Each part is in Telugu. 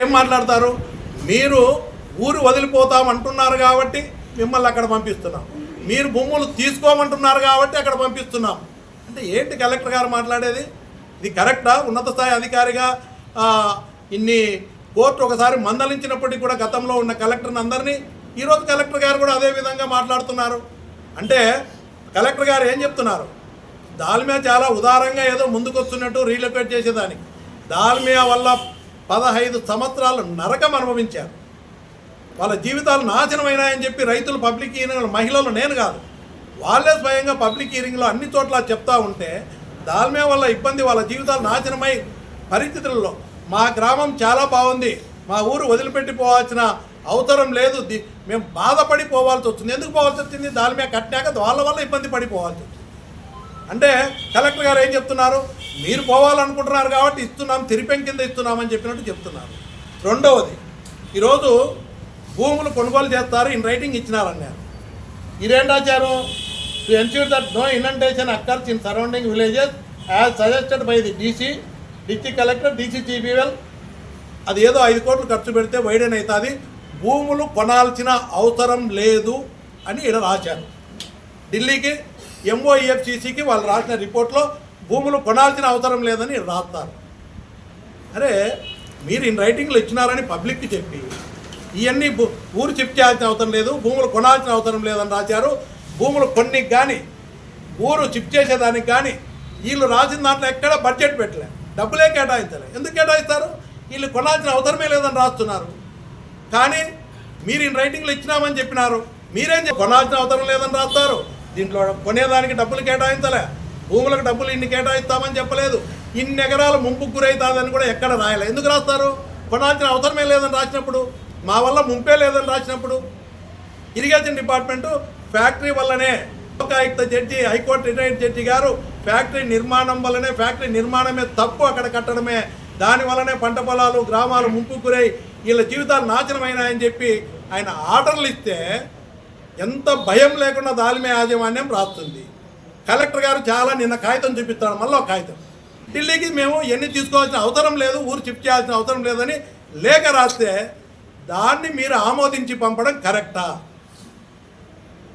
ఏం మాట్లాడతారు? మీరు ఊరు వదిలిపోతామంటున్నారు కాబట్టి మిమ్మల్ని అక్కడ పంపిస్తున్నాం, మీరు భూములు తీసుకోమంటున్నారు కాబట్టి అక్కడ పంపిస్తున్నాం అంటే ఏంటి కలెక్టర్ గారు మాట్లాడేది? ఇది కరెక్టా? ఉన్నత స్థాయి అధికారిగా ఇన్ని కోర్టు ఒకసారి మందలించినప్పటికీ కూడా గతంలో ఉన్న కలెక్టర్ని అందరినీ ఈరోజు కలెక్టర్ గారు కూడా అదే విధంగా మాట్లాడుతున్నారు. అంటే కలెక్టర్ గారు ఏం చెప్తున్నారు? దాల్మియా చాలా ఉదారంగా ఏదో ముందుకొస్తున్నట్టు రీలొకేట్ చేసేదానికి. దాల్మియా వల్ల 15 సంవత్సరాలు నరకం అనుభవించారు, వాళ్ళ జీవితాలు నాశనమైనాయని చెప్పి రైతులు పబ్లిక్ హీరింగ్, మహిళలు, నేను కాదు, వాళ్ళే స్వయంగా పబ్లిక్ హీరింగ్లో అన్ని చోట్ల చెప్తా ఉంటే దాల్మియా వల్ల ఇబ్బంది, వాళ్ళ జీవితాలు నాశనమై పరిస్థితుల్లో మా గ్రామం చాలా బాగుంది, మా ఊరు వదిలిపెట్టి పోవాల్సిన అవసరం లేదు, మేము బాధపడి పోవాల్సి వస్తుంది. ఎందుకు పోవాల్సి వచ్చింది? దాల్మియా కట్టినాక వాళ్ళ వల్ల ఇబ్బంది పడిపోవాల్సి వచ్చింది. అంటే కలెక్టర్ గారు ఏం చెప్తున్నారు? మీరు పోవాలనుకుంటున్నారు కాబట్టి ఇస్తున్నాం, తిరిపెం కింద ఇస్తున్నామని చెప్పినట్టు చెప్తున్నారు. రెండవది, ఈరోజు భూములు కొనుగోలు చేస్తారు, ఇన్ రైటింగ్ ఇచ్చినారన్నారు. ఇదేం రాశారు? To ensure that no inundation occurs in surrounding villages as suggested by the district collector, DCGBL. అది ఏదో 5 కోట్లు ఖర్చు పెడితే వైడెన్ అవుతుంది, భూములు కొనాల్సిన అవసరం లేదు అని ఇక్కడ రాశారు. ఢిల్లీకి MOEFCCకి వాళ్ళు రాసిన రిపోర్ట్లో భూములు కొనాల్సిన అవసరం లేదని రాస్తారు. అరే, మీరు ఇన్ రైటింగ్లో ఇచ్చినారని పబ్లిక్కి చెప్పి ఇవన్నీ ఊరు షిఫ్ట్ చేయాల్సిన అవసరం లేదు, భూములు కొనాల్సిన అవసరం లేదని రాశారు. భూములు కొన్నికి కానీ ఊరు షిఫ్ట్ చేసేదానికి కానీ వీళ్ళు రాసిన దాంట్లో ఎక్కడ బడ్జెట్ పెట్టలే, డబ్బులే కేటాయించలే. ఎందుకు కేటాయిస్తారు? వీళ్ళు కొనాల్సిన అవసరమే లేదని రాస్తున్నారు. కానీ మీరు ఇన్ రైటింగ్లో ఇచ్చినామని చెప్పినారు, మీరేం కొనాల్సిన అవసరం లేదని రాస్తారు. దీంట్లో కొనేదానికి డబ్బులు కేటాయించలే, భూములకు డబ్బులు ఇన్ని కేటాయిస్తామని చెప్పలేదు, ఇన్ని ఎకరాలు ముంపుకు గురవుతుందని కూడా ఎక్కడ రాయలే. ఎందుకు రాస్తారు? కొనాల్సిన అవసరమే లేదని రాసినప్పుడు, మా వల్ల ముంపే లేదని రాసినప్పుడు. ఇరిగేషన్ డిపార్ట్మెంటు ఫ్యాక్టరీ వల్లనే, Lokayukta judge, high court retired judge గారు ఫ్యాక్టరీ నిర్మాణం వల్లనే, ఫ్యాక్టరీ నిర్మాణమే తప్పు, అక్కడ కట్టడమే, దానివల్లనే పంట పొలాలు, గ్రామాలు ముంపుకు గురై వీళ్ళ జీవితాలు నాశనమైనాయని చెప్పి ఆయన ఆర్డర్లు ఇస్తే ఎంత భయం లేకుండా దాల్మియా యాజమాన్యం రాస్తుంది. కలెక్టర్ గారు చాలా నిన్న కాగితం చూపిస్తాడు, మళ్ళీ ఒక కాగితం, ఢిల్లీకి మేము ఎన్ని తీసుకోవాల్సిన అవసరం లేదు, ఊరు షిఫ్ట్ చేయాల్సిన అవసరం లేదని లేఖ రాస్తే దాన్ని మీరు ఆమోదించి పంపడం కరెక్టా?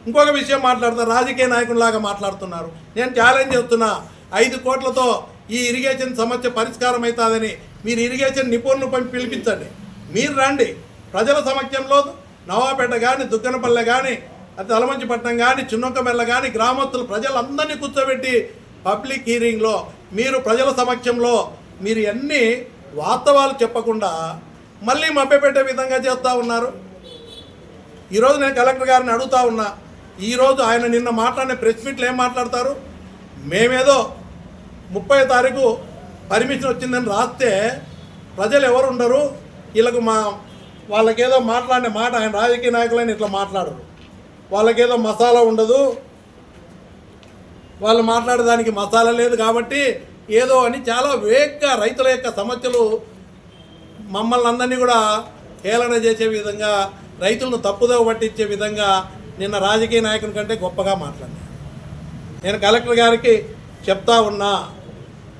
ఇంకొక విషయం మాట్లాడతారు, రాజకీయ నాయకుల్లాగా మాట్లాడుతున్నారు. నేను ఛాలెంజ్ చేస్తున్నా, 5 కోట్లతో ఈ ఇరిగేషన్ సమస్య పరిష్కారం అవుతుందని మీరు ఇరిగేషన్ నిపుణులను పిలిపించండి. మీరు రండి, ప్రజల సమక్షంలో నవాపేట కానీ, దుగ్గనపల్లె కానీ, అది అలమంచిపట్నం కానీ, చిన్నొక్కమెల్ల కానీ గ్రామస్తులు ప్రజలందరినీ కూర్చోబెట్టి పబ్లిక్ హీరింగ్లో మీరు ప్రజల సమక్షంలో మీరు ఎన్ని వాస్తవాలు చెప్పకుండా మళ్ళీ మభ్యపెట్టే విధంగా చేస్తూ ఉన్నారు. ఈరోజు నేను కలెక్టర్ గారిని అడుగుతా ఉన్నా, ఈరోజు ఆయన నిన్న మాట్లాడిన ప్రెస్ మీట్లో ఏం మాట్లాడతారు? మేమేదో 30వ తారీఖు పర్మిషన్ వచ్చిందని రాస్తే ప్రజలు ఎవరు ఉండరు, వీళ్ళకు వాళ్ళకేదో మాట్లాడిన మాట, ఆయన రాజకీయ నాయకులని ఇట్లా మాట్లాడరు, వాళ్ళకేదో మసాలా ఉండదు, వాళ్ళు మాట్లాడేదానికి మసాలా లేదు కాబట్టి ఏదో అని చాలా వేగంగా రైతుల యొక్క సమస్యలు మమ్మల్ని అందరినీ కూడా హేళన చేసే విధంగా, రైతులను తప్పుదోవ పట్టించే విధంగా నిన్న రాజకీయ నాయకుని కంటే గొప్పగా మాట్లాడినా. నేను కలెక్టర్ గారికి చెప్తా ఉన్నా,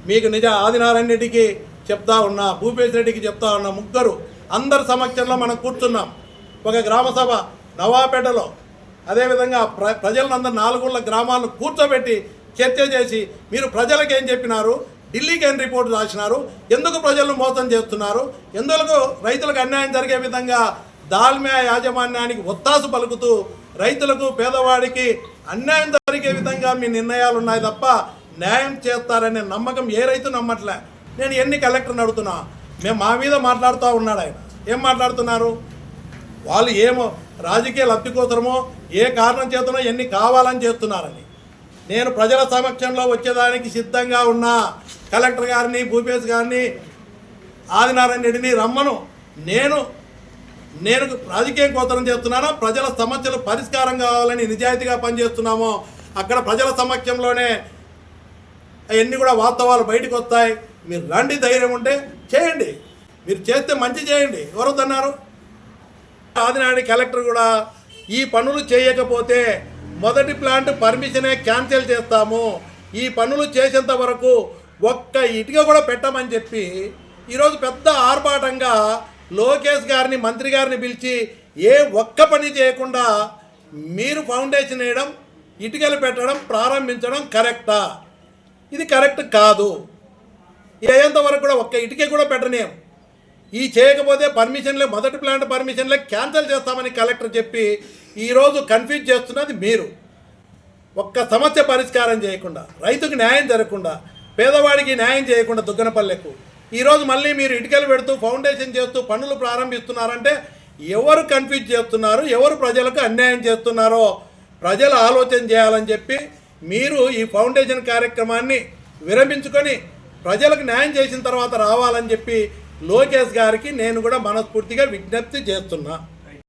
మీకు నిజ ఆదినారాయణ రెడ్డికి చెప్తా ఉన్నా, భూపేశ్ రెడ్డికి చెప్తా ఉన్నా, ముగ్గురు అందరి సమక్షంలో మనం కూర్చున్నాం ఒక గ్రామసభ నవాపేటలో. అదేవిధంగా ప్రజలందరూ 4 గ్రామాలను కూర్చోబెట్టి చర్చ చేసి మీరు ప్రజలకు ఏం చెప్పినారు, ఢిల్లీకి ఏం రిపోర్టు రాసినారు, ఎందుకు ప్రజలను మోసం చేస్తున్నారు, ఎందుకు రైతులకు అన్యాయం జరిగే విధంగా దాల్మియా యాజమాన్యానికి ఒత్తాసు పలుకుతూ రైతులకు, పేదవాడికి అన్యాయం జరిగే విధంగా మీ నిర్ణయాలు ఉన్నాయి తప్ప న్యాయం చేస్తారనే నమ్మకం ఏ రైతు నమ్మట్లే. నేను ఎన్ని కలెక్టర్ని అడుగుతున్నా, మేము మా మీద మాట్లాడుతూ ఉన్నాడు ఆయన. ఏం మాట్లాడుతున్నారు? వాళ్ళు ఏమో రాజకీయ లబ్ధి కోసమో ఏ కారణం చేతనో ఎన్ని కావాలని చేస్తున్నారని. నేను ప్రజల సమక్షంలో వచ్చేదానికి సిద్ధంగా ఉన్నా. కలెక్టర్ గారిని, భూపేశ్ గారిని, ఆదినారాయణ రెడ్డిని రమ్మను. నేను రాజకీయం కోసరం చేస్తున్నానో, ప్రజల సమస్యలు పరిష్కారం కావాలని నిజాయితీగా పనిచేస్తున్నామో అక్కడ ప్రజల సమక్షంలోనే అవన్నీ కూడా వాస్తవాలు బయటకు వస్తాయి. మీరు రండి, ధైర్యం ఉంటే చేయండి, మీరు చేస్తే మంచి చేయండి, ఎవరొద్దన్నారు? ఆదినాడి కలెక్టర్ కూడా ఈ పనులు చేయకపోతే మొదటి ప్లాంట్ పర్మిషనే క్యాన్సిల్ చేస్తాము, ఈ పనులు చేసేంత వరకు ఒక్క ఇటుక కూడా పెట్టమని చెప్పి ఈరోజు పెద్ద ఆర్భాటంగా లోకేష్ గారిని మంత్రి గారిని పిలిచి ఏ ఒక్క పని చేయకుండా మీరు ఫౌండేషన్ వేయడం ఇటుకలు పెట్టడం ప్రారంభించడం కరెక్టా? ఇది కరెక్ట్ కాదు. అయ్యేంతవరకు కూడా ఒక్క ఇటుక కూడా పెట్టనేం. ఈ చేయకపోతే పర్మిషన్లే మొదటి ప్లాంట్ పర్మిషన్లే క్యాన్సిల్ చేస్తామని కలెక్టర్ చెప్పి ఈరోజు కన్ఫ్యూజ్ చేస్తున్నది మీరు. ఒక్క సమస్య పరిష్కారం చేయకుండా, రైతుకు న్యాయం జరగకుండా, పేదవాడికి న్యాయం చేయకుండా దుగ్గనపల్లెకు ఈరోజు మళ్ళీ మీరు ఇటుకలు పెడుతూ ఫౌండేషన్ చేస్తూ పనులు ప్రారంభిస్తున్నారంటే ఎవరు కన్ఫ్యూజ్ చేస్తున్నారు, ఎవరు ప్రజలకు అన్యాయం చేస్తున్నారో ప్రజలు ఆలోచన చేయాలని చెప్పి మీరు ఈ ఫౌండేషన్ కార్యక్రమాన్ని విరమించుకొని ప్రజలకు న్యాయం చేసిన తర్వాత రావాలని చెప్పి లోకేష్ గారికి నేను కూడా మనస్ఫూర్తిగా విజ్ఞప్తి చేస్తున్నా.